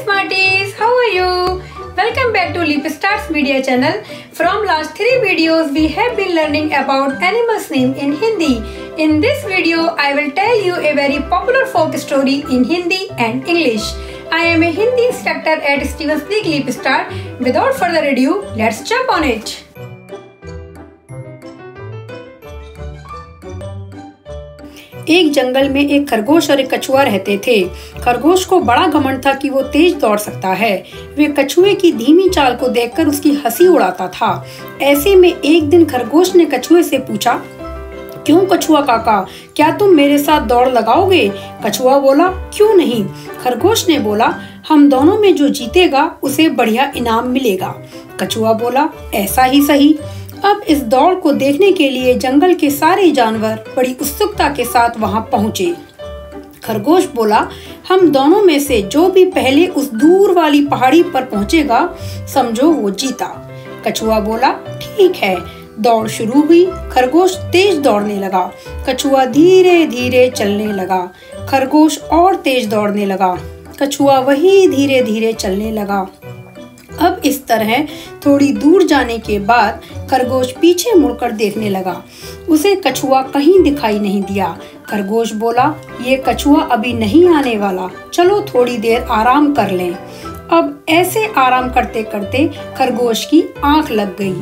Smarties, how are you? Welcome back to Leap Stars Media channel. From last 3 videos we have been learning about animals name in Hindi. In this video I will tell you a very popular folk story in Hindi and English. I am a Hindi instructor at Stevens League Leap Star. Without further ado, let's jump on it. एक जंगल में एक खरगोश और एक कछुआ रहते थे। खरगोश को बड़ा घमंड था कि वो तेज दौड़ सकता है। वे कछुए की धीमी चाल को देखकर उसकी हंसी उड़ाता था। ऐसे में एक दिन खरगोश ने कछुए से पूछा, क्यों कछुआ काका, क्या तुम मेरे साथ दौड़ लगाओगे? कछुआ बोला, क्यों नहीं। खरगोश ने बोला, हम दोनों में जो जीतेगा उसे बढ़िया इनाम मिलेगा। कछुआ बोला, ऐसा ही सही। अब इस दौड़ को देखने के लिए जंगल के सारे जानवर बड़ी उत्सुकता के साथ वहां पहुंचे। खरगोश बोला, हम दोनों में से जो भी पहले उस दूर वाली पहाड़ी पर पहुंचेगा समझो वो जीता। कछुआ बोला, ठीक है। दौड़ शुरू हुई। खरगोश तेज दौड़ने लगा, कछुआ धीरे धीरे चलने लगा। खरगोश और तेज दौड़ने लगा, कछुआ वही धीरे धीरे चलने लगा। अब इस तरह थोड़ी दूर जाने के बाद खरगोश पीछे मुड़कर देखने लगा। उसे कछुआ कहीं दिखाई नहीं दिया। खरगोश बोला, ये कछुआ अभी नहीं आने वाला, चलो थोड़ी देर आराम कर लें। अब ऐसे आराम करते करते खरगोश की आंख लग गई।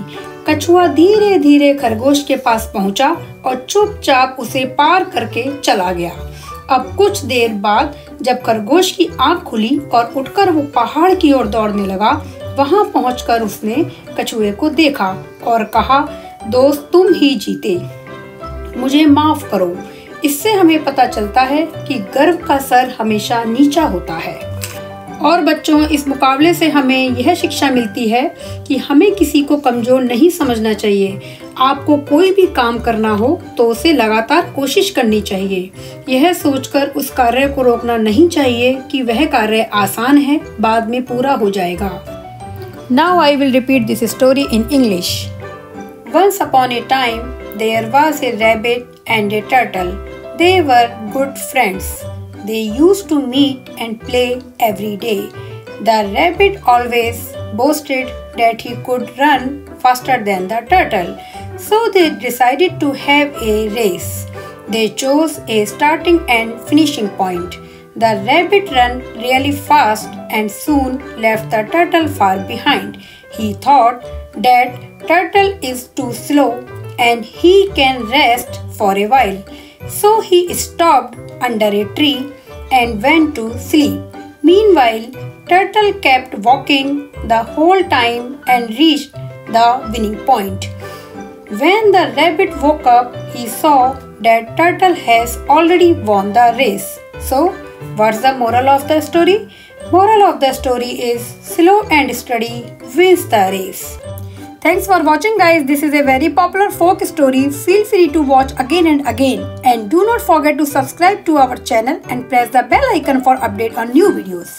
कछुआ धीरे धीरे खरगोश के पास पहुंचा और चुपचाप उसे पार करके चला गया। अब कुछ देर बाद जब खरगोश की आंख खुली और उठकर वो पहाड़ की ओर दौड़ने लगा, वहां पहुंचकर उसने कछुए को देखा और कहा, दोस्त तुम ही जीते, मुझे माफ करो। इससे हमें पता चलता है कि गर्व का सर हमेशा नीचा होता है। और बच्चों, इस मुकाबले से हमें यह शिक्षा मिलती है कि हमें किसी को कमजोर नहीं समझना चाहिए। आपको कोई भी काम करना हो तो उसे लगातार कोशिश करनी चाहिए। यह सोचकर उस कार्य को रोकना नहीं चाहिए कि वह कार्य आसान है, बाद में पूरा हो जाएगा। Now I will repeat this story in English. Once upon a time, there was a rabbit and a turtle. They were good friends. They used to meet and play every day. The rabbit always boasted that he could run faster than the turtle. So they decided to have a race. They chose a starting and finishing point. The rabbit ran really fast and soon left the turtle far behind. He thought that turtle is too slow and he can rest for a while. So he stopped under a tree and went to sleep. Meanwhile, turtle kept walking the whole time and reached the winning point. When the rabbit woke up, he saw that turtle has already won the race. So, what's the moral of the story? Moral of the story is slow and steady wins the race. Thanks for watching guys. This is a very popular folk story. Feel free to watch again and again. And do not forget to subscribe to our channel and press the bell icon for update on new videos.